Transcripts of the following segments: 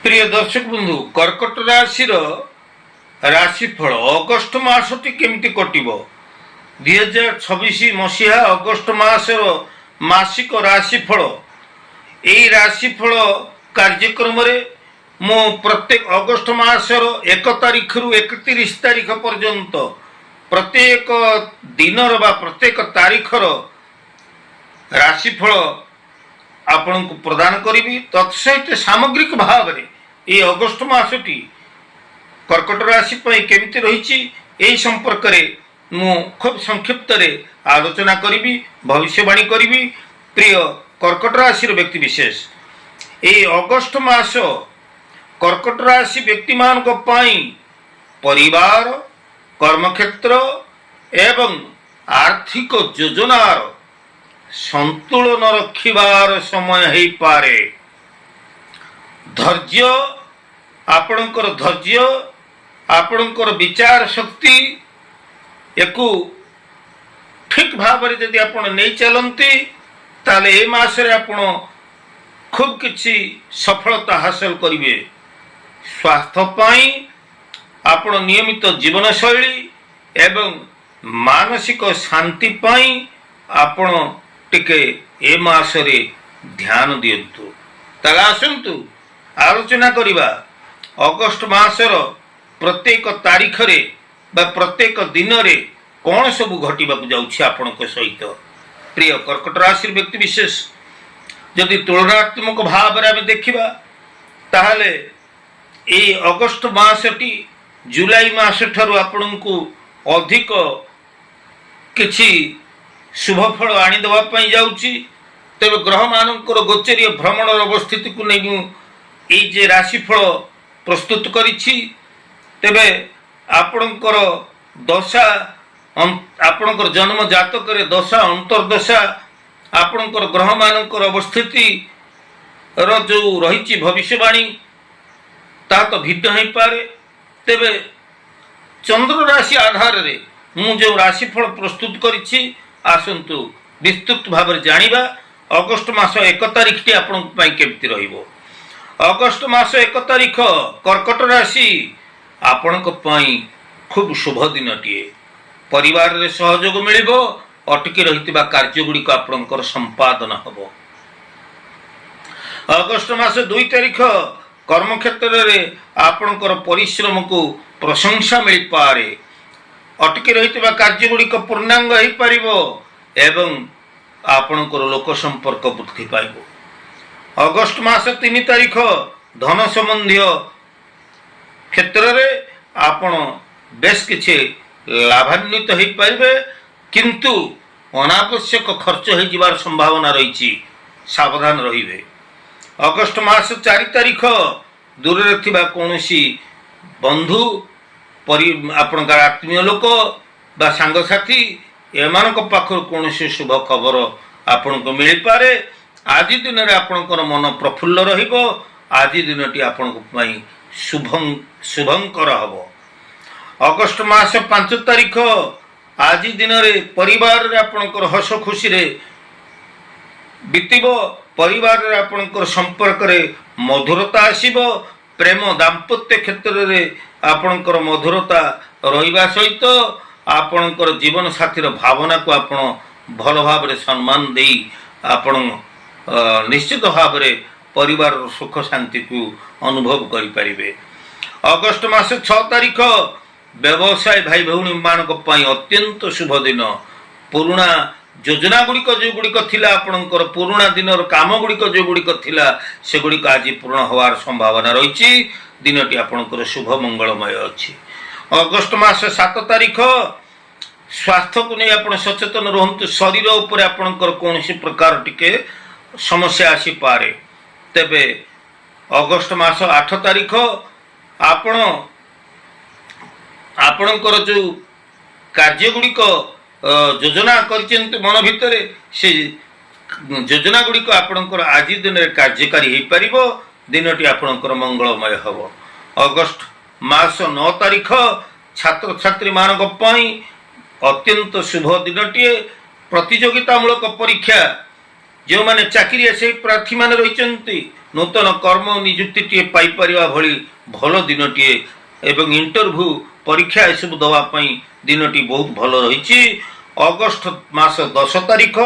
प्रिय दर्शक बंधु कर्कट राशि राशिफल अगस्ट मासटी केमती कटिब 2026 मसीहा अगस्ट मासर मासिक राशिफल यही राशिफल कार्यक्रम मु प्रत्येक अगस्ट मासर 1 तारिख रु 31 तारिख पर्यंत प्रत्येक दिनर बा प्रत्येक तारिखर राशिफल आपण को प्रदान करी तत्सहित सामग्रिक भाव में ये अगस्ट मासटी कर्कट राशि केमिति रही यही संपर्क में मु खूब संक्षिप्त आलोचना करी भविष्यवाणी करी। प्रिय कर्कट राशि व्यक्ति विशेष ये अगस्ट मास कर्कट राशि व्यक्ति मान परिवार कर्मक्षेत्र एवं आर्थिक योजनार संतुलन रखिबार समय है पारे। धैर्य आपणकर धैर्य आपणकर विचार शक्ति एकु ठीक भाव में जदि आपण नहीं चलती ताले ए मासरे आपण खूब किछि सफलता हासिल करिवे। स्वास्थ्य पाई आपण नियमित जीवन शैली एवं मानसिक शांति पाई आपण टिके ए मासरे ध्यान दियंतु। ताले आसंतु आलोचना करिबा अगस्ट मासर प्रत्येक तारीख रे बा प्रत्येक दिन रे कौन सब घटिबा जाउछि आपनक सहित। प्रिय कर्कट राशि व्यक्ति विशेष यदि तुलनात्मक भाव रे देखिबा ताहले ए अगस्ट मासटी जुलाई मास ठारू आपनकु अधिक किछि शुभ फल आनी देवा पई जाउछि। तेबे ग्रह मानकर गोचरीय भ्रमण अवस्थिति को नहीं ये जे राशिफल प्रस्तुत करिछि तेबे आपणकर दशा आपणकर जन्म जातक दशा अंतर्दशा आपणकर ग्रह मानकर अवस्थिति रो जो रही भविष्यवाणी ता तो भिन्न हो पारे। तेबे चंद्र राशि आधार रे मु जो राशिफल प्रस्तुत करिछि आसंतु विस्तृत भाव में जानिबा। अगस्ट मास 1 तारिख टी आपण पई केमती रहिबो। अगस्ट मास 1 तारिख कर्कट राशि आपणक पई खूब शुभ दिन टीए। परिवार रे सहयोग मिलिबो। अटकी रहितबा कार्य गुडी को आपणकर संपादन हबो। अगस्ट मास 2 तारिख कर्म क्षेत्र रे आपणकर परिश्रम को प्रशंसा मिल पारे। अटकी रहितबा कार्य गुडी को पूर्णांग हो पारिबो एवं आपणकर लोक संपर्क वृद्धि पाइबो। अगस्ट मास 3 तारिख धन संबंधी क्षेत्र रे आपण बेस किछि लाभान्वित हो पारिबे किंतु अनावश्यक खर्च हो जिबार संभावना रही सावधान रहिबे। अगस्ट मास 4 तारिख दूर रे थिबा कोनोसी बंधु आपणकर आत्मीय लोक बा सांग साथी एमानक पाखर कोनोसी शुभ खबर आपण को मिल पारे। आज दिन में आपणकर मन प्रफुल्ल रहिबो। आज दिनटी आपण पई शुभंकर हबो। अगस्ट मास 5 तारिख आज दिन में परिवार रे आपणकर हस खुशी रे बीतिबो। परिवार रे आपणकर संपर्क रे मधुरता आसीबो। प्रेम दाम्पत्य क्षेत्र रे आपणकर मधुरता रहिबा सहित आपणकर जीवन साथीर भावना को आपण भल भाव रे सम्मान देई आपण निश्चित भाव रे परिवार सुख शांति को अनुभव करि परिबे। अगस्ट मास 6 तारिख व्यवसाय भाई भौणी मानक पई अत्यंत शुभ दिन। पुराना योजना गुड़िक जो गुड़िक थिला आपणकर पुराना दिनर काम गुड़िक जो गुड़िक थिला से गुड़िक आज पूर्ण होवार संभावना रही। दिनटी आपणकर शुभ मंगलमय अछि। अगस्ट मास 7 तारिख स्वास्थ्य को नहीं आपण सचेतन रहंतु। शरीर उपर आपणकर कोनोसी प्रकार टिके समस्या आसी पारे। तेबे अगस्ट मास 8 तारिख आपण आपणकर जो कार्य गुड़िक योजना करचंत मन भितरे से योजना गुड़िक आपणकर आज दिन में कार्यकारी हो पारिबो। दिनटी आपणकर मंगलमय हबो। अगस्ट मास 9 तारिख छात्र छात्री मानक पई अत्यंत शुभ दिनटीए। प्रतियोगितामूलक परीक्षा ଯେଉଁମାନେ ଚାକିରିଆ ସେହି ପ୍ରାର୍ଥୀମାନେ ରହିଛନ୍ତି ନୂତନ କର୍ମ ନିଯୁକ୍ତିଟିଏ ପାଇପାରିବା ଭଳି ଭଲ ଦିନଟିଏ ଏବଂ ଇଣ୍ଟରଭ୍ୟୁ ପରୀକ୍ଷା ଏସବୁ ଦେବା ପାଇଁ ଦିନଟି ବହୁତ ଭଲ ରହିଛି। ଅଗଷ୍ଟ ମାସ 10 ତାରିଖ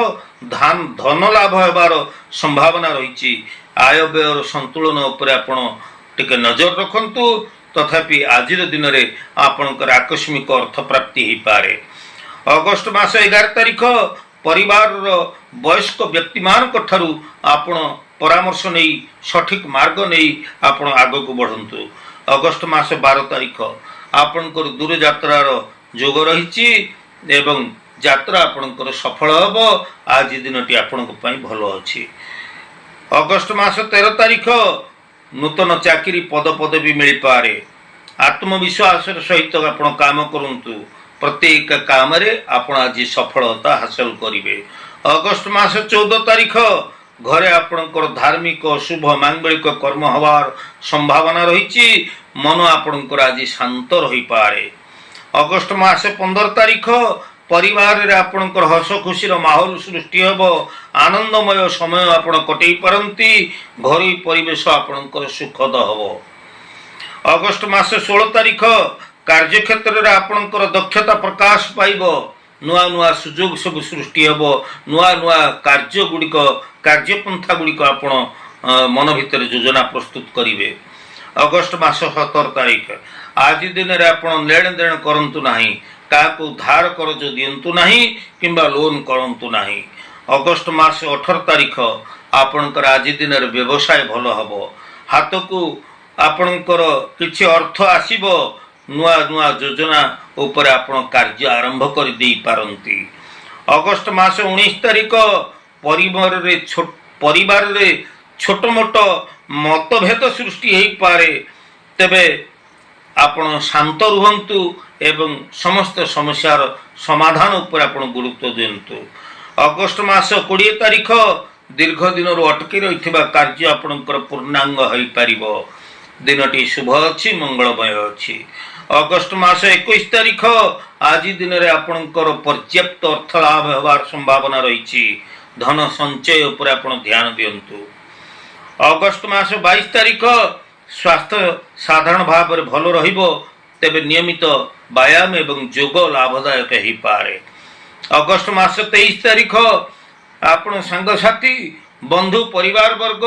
ଧନ ଲାଭ ହେବାର ସମ୍ଭାବନା ରହିଛି। ଆୟ ବ୍ୟୟର ସନ୍ତୁଳନ ଉପରେ ଆପଣ ଟିକେ ନଜର ରଖନ୍ତୁ। ତଥାପି ଆଜିର ଦିନରେ ଆପଣଙ୍କର ଆକସ୍ମିକ ଅର୍ଥ ପ୍ରାପ୍ତି ହୋଇପାରେ। ଅଗଷ୍ଟ ମାସ 11 ତାରିଖ ପରିବାରର ବୟସ୍କ ବ୍ୟକ୍ତିମାନଙ୍କ ଠାରୁ ଆପଣ ପରାମର୍ଶ ନେଇ ସଠିକ୍ ମାର୍ଗ ନେଇ ଆପଣ ଆଗକୁ ବଢ଼ନ୍ତୁ। ଅଗଷ୍ଟ ମାସ 12 ତାରିଖ ଆପଣଙ୍କର ଦୂରଯାତ୍ରାର ଯୋଗ ରହିଛି ଏବଂ ଯାତ୍ରା ଆପଣଙ୍କର ସଫଳ ହେବ। ଆଜି ଦିନଟି ଆପଣଙ୍କ ପାଇଁ ଭଲ ଅଛି। ଅଗଷ୍ଟ ମାସ 13 ତାରିଖ ନୂତନ ଚାକିରି ପଦପଦବୀ ମିଳିପାରେ। ଆତ୍ମବିଶ୍ୱାସର ସହିତ ଆପଣ କାମ କରନ୍ତୁ। ପ୍ରତ୍ୟେକ କାମରେ ଆପଣ ଆଜି ସଫଳତା ହାସଲ କରିବେ। ଅଗଷ୍ଟ ମାସ 14 ତାରିଖ ଘରେ ଆପଣଙ୍କର ଧାର୍ମିକ ଶୁଭ ମାଙ୍ଗଳିକ କର୍ମ ହେବାର ସମ୍ଭାବନା ରହିଛି। ମନ ଆପଣଙ୍କର ଆଜି ଶାନ୍ତ ରହିପାରେ। ଅଗଷ୍ଟ ମାସ 15 ତାରିଖ ପରିବାରରେ ଆପଣଙ୍କର ହସ ଖୁସିର ମାହୋଲ ସୃଷ୍ଟି ହେବ। ଆନନ୍ଦମୟ ସମୟ ଆପଣ କଟେଇ ପାରନ୍ତି। ଘରୋଇ ପରିବେଶ ଆପଣଙ୍କର ସୁଖଦ ହେବ। ଅଗଷ୍ଟ ମାସ 16 ତାରିଖ କାର୍ଯ୍ୟକ୍ଷେତ୍ରରେ ଆପଣଙ୍କର ଦକ୍ଷତା ପ୍ରକାଶ ପାଇବ। ନୂଆ ନୂଆ ସୁଯୋଗ ସବୁ ସୃଷ୍ଟି ହେବ। ନୂଆ ନୂଆ କାର୍ଯ୍ୟପନ୍ଥା ଗୁଡ଼ିକ ଆପଣ ମନ ଭିତରେ ଯୋଜନା ପ୍ରସ୍ତୁତ କରିବେ। ଅଗଷ୍ଟ ମାସ 17 ତାରିଖ ଆଜି ଦିନରେ ଆପଣ ନେଣ ଦେଣ କରନ୍ତୁ ନାହିଁ। କାହାକୁ ଧାର କରଜ ଦିଅନ୍ତୁ ନାହିଁ କିମ୍ବା ଲୋନ୍ କରନ୍ତୁ ନାହିଁ। ଅଗଷ୍ଟ ମାସ 18 ତାରିଖ ଆପଣଙ୍କର ଆଜି ଦିନରେ ବ୍ୟବସାୟ ଭଲ ହେବ। ହାତକୁ ଆପଣଙ୍କର କିଛି ଅର୍ଥ ଆସିବ। ନୂଆ ନୂଆ ଯୋଜନା ଉପରେ ଆପଣ କାର୍ଯ୍ୟ ଆରମ୍ଭ କରିଦେଇପାରନ୍ତି। ଅଗଷ୍ଟ ମାସ 19 ତାରିଖ ପରିବାରରେ ଛୋଟ ମୋଟ ମତଭେଦ ସୃଷ୍ଟି ହୋଇପାରେ। ତେବେ ଆପଣ ଶାନ୍ତ ରୁହନ୍ତୁ ଏବଂ ସମସ୍ତ ସମସ୍ୟାର ସମାଧାନ ଉପରେ ଆପଣ ଗୁରୁତ୍ୱ ଦିଅନ୍ତୁ। ଅଗଷ୍ଟ ମାସ 20 ତାରିଖ ଦୀର୍ଘ ଦିନରୁ ଅଟକି ରହିଥିବା କାର୍ଯ୍ୟ ଆପଣଙ୍କର ପୂର୍ଣ୍ଣାଙ୍ଗ ହୋଇପାରିବ। ଦିନଟି ଶୁଭ ଅଛି, ମଙ୍ଗଳମୟ ଅଛି। ଅଗଷ୍ଟ ମାସ 21 ତାରିଖ ଆଜି ଦିନରେ ଆପଣଙ୍କର ପର୍ଯ୍ୟାପ୍ତ ଅର୍ଥ ଲାଭ ହେବାର ସମ୍ଭାବନା ରହିଛି। ଧନ ସଞ୍ଚୟ ଉପରେ ଆପଣ ଧ୍ୟାନ ଦିଅନ୍ତୁ। ଅଗଷ୍ଟ ମାସ 22 ତାରିଖ ସ୍ୱାସ୍ଥ୍ୟ ସାଧାରଣ ଭାବରେ ଭଲ ରହିବ। ତେବେ ନିୟମିତ ବ୍ୟାୟାମ ଏବଂ ଯୋଗ ଲାଭଦାୟକ ହୋଇପାରେ। ଅଗଷ୍ଟ ମାସ 23 ତାରିଖ ଆପଣ ସାଙ୍ଗସାଥି ବନ୍ଧୁ ପରିବାର ବର୍ଗ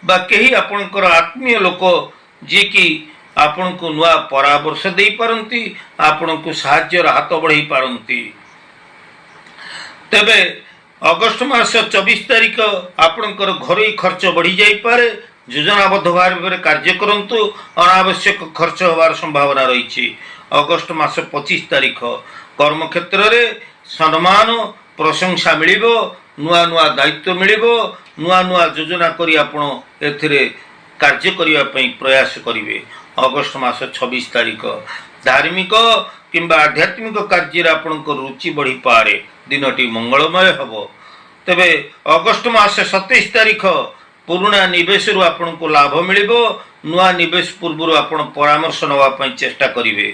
ବା କେହି ଆପଣଙ୍କର ଆତ୍ମୀୟ ଲୋକ ଯିଏକି ଆପଣଙ୍କୁ ନୂଆ ପରାମର୍ଶ ଦେଇପାରନ୍ତି, ଆପଣଙ୍କୁ ସାହାଯ୍ୟର ହାତ ବଢ଼ାଇ ପାରନ୍ତି। ତେବେ ଅଗଷ୍ଟ ମାସ 24 ତାରିଖ ଆପଣଙ୍କର ଘରୋଇ ଖର୍ଚ୍ଚ ବଢ଼ିଯାଇପାରେ। ଯୋଜନାବଦ୍ଧ ଭାବରେ କାର୍ଯ୍ୟ କରନ୍ତୁ। ଅନାବଶ୍ୟକ ଖର୍ଚ୍ଚ ହେବାର ସମ୍ଭାବନା ରହିଛି। ଅଗଷ୍ଟ ମାସ 25 ତାରିଖ କର୍ମକ୍ଷେତ୍ରରେ ସମ୍ମାନ ପ୍ରଶଂସା ମିଳିବ। ନୂଆ ନୂଆ ଦାୟିତ୍ୱ ମିଳିବ। ନୂଆ ନୂଆ ଯୋଜନା କରି ଆପଣ ଏଥିରେ କାର୍ଯ୍ୟ କରିବା ପାଇଁ ପ୍ରୟାସ କରିବେ। ଅଗଷ୍ଟ ମାସ 26 ତାରିଖ ଧାର୍ମିକ କିମ୍ବା ଆଧ୍ୟାତ୍ମିକ କାର୍ଯ୍ୟରେ ଆପଣଙ୍କ ରୁଚି ବଢ଼ିପାରେ। ଦିନଟି ମଙ୍ଗଳମୟ ହେବ। ତେବେ ଅଗଷ୍ଟ ମାସ 27 ତାରିଖ ପୁରୁଣା ନିବେଶରୁ ଆପଣଙ୍କୁ ଲାଭ ମିଳିବ। ନୂଆ ନିବେଶ ପୂର୍ବରୁ ଆପଣ ପରାମର୍ଶ ନେବା ପାଇଁ ଚେଷ୍ଟା କରିବେ।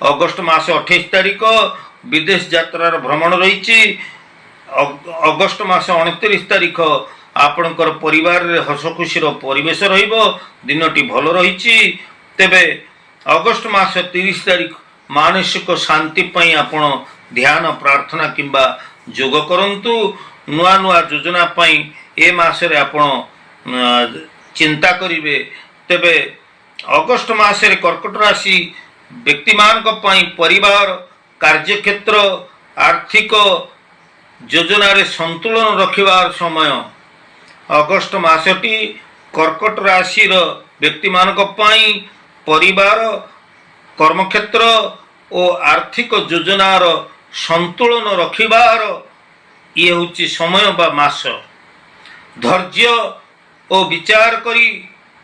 ଅଗଷ୍ଟ ମାସ 28 ତାରିଖ ବିଦେଶ ଯାତ୍ରାର ଭ୍ରମଣ ରହିଛି। ଅଗଷ୍ଟ ମାସ 29 ତାରିଖ ଆପଣଙ୍କର ପରିବାରରେ ହସ ଖୁସିର ପରିବେଶ ରହିବ। ଦିନଟି ଭଲ ରହିଛି। ତେବେ ଅଗଷ୍ଟ ମାସ 30 ତାରିଖ ମାନସିକ ଶାନ୍ତି ପାଇଁ ଆପଣ ଧ୍ୟାନ ପ୍ରାର୍ଥନା କିମ୍ବା ଯୋଗ କରନ୍ତୁ। ନୂଆ ନୂଆ ଯୋଜନା ପାଇଁ ଏ ମାସରେ ଆପଣ ଚିନ୍ତା କରିବେ। ତେବେ ଅଗଷ୍ଟ ମାସରେ କର୍କଟ ରାଶି ବ୍ୟକ୍ତିମାନଙ୍କ ପାଇଁ ପରିବାର, କାର୍ଯ୍ୟକ୍ଷେତ୍ର, ଆର୍ଥିକ ଯୋଜନାରେ ସନ୍ତୁଳନ ରଖିବାର ସମୟ। ଅଗଷ୍ଟ ମାସଟି କର୍କଟ ରାଶିର ବ୍ୟକ୍ତିମାନଙ୍କ ପାଇଁ ପରିବାର, କର୍ମକ୍ଷେତ୍ର ଓ ଆର୍ଥିକ ଯୋଜନାର ସନ୍ତୁଳନ ରଖିବାର ଇଏ ହେଉଛି ସମୟ ବା ମାସ। ଧୈର୍ଯ୍ୟ ଓ ବିଚାର କରି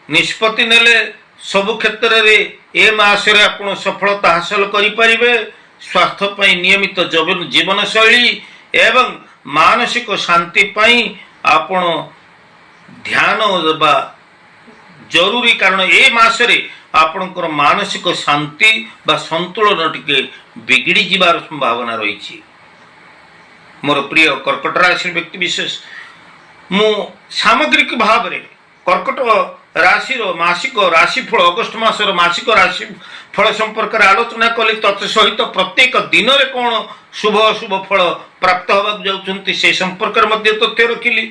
ନିଷ୍ପତ୍ତି ନେଲେ ସବୁ କ୍ଷେତ୍ରରେ ଏ ମାସରେ ଆପଣ ସଫଳତା ହାସଲ କରିପାରିବେ। ସ୍ୱାସ୍ଥ୍ୟ ପାଇଁ ନିୟମିତ ଜୀବନଶୈଳୀ ଏବଂ ମାନସିକ ଶାନ୍ତି ପାଇଁ ଆପଣ ଧ୍ୟାନ ଦେବା ଜରୁରୀ। କାରଣ ଏ ମାସରେ ଆପଣଙ୍କର ମାନସିକ ଶାନ୍ତି ବା ସନ୍ତୁଳନ ଟିକେ ବିଗିଡ଼ି ଯିବାର ସମ୍ଭାବନା ରହିଛି। ମୋର ପ୍ରିୟ କର୍କଟ ରାଶି ବ୍ୟକ୍ତି ବିଶେଷ, ମୁଁ ସାମଗ୍ରିକ ଭାବରେ କର୍କଟ ରାଶିର ମାସିକ ରାଶିଫଳ ଅଗଷ୍ଟ ମାସର ମାସିକ ରାଶିଫଳ ସମ୍ପର୍କରେ ଆଲୋଚନା କଲି। ତତ୍ ସହିତ ପ୍ରତ୍ୟେକ ଦିନରେ କ'ଣ ଶୁଭ ଅଶୁଭ ଫଳ ପ୍ରାପ୍ତ ହେବାକୁ ଯାଉଛନ୍ତି ସେ ସମ୍ପର୍କରେ ମଧ୍ୟ ତଥ୍ୟ ରଖିଲି।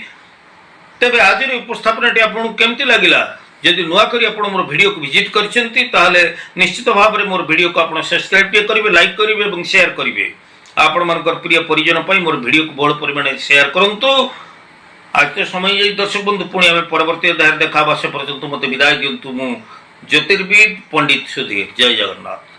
ତେବେ ଆଜିର ଉପସ୍ଥାପନାଟି ଆପଣଙ୍କୁ କେମିତି ଲାଗିଲା? ଯଦି ନୂଆ କରି ଆପଣ ମୋର ଭିଡ଼ିଓକୁ ଭିଜିଟ୍ କରିଛନ୍ତି ତାହେଲେ ନିଶ୍ଚିତ ଭାବରେ ମୋର ଭିଡ଼ିଓକୁ ଆପଣ ସବସ୍କ୍ରାଇବ୍ ଟିକେ କରିବେ, ଲାଇକ୍ କରିବେ ଏବଂ ସେୟାର କରିବେ। ଆପଣମାନଙ୍କର ପ୍ରିୟ ପରିଜନ ପାଇଁ ମୋର ଭିଡ଼ିଓକୁ ବହୁଳ ପରିମାଣରେ ସେୟାର କରନ୍ତୁ। आज तो समय यही दर्शक बंधु पुणी आम परवर्ती अध्याय देखा से पर्यंत मत विदाय दिंतु। मु ज्योतिर्विद पंडित सुधीर। जय जगन्नाथ।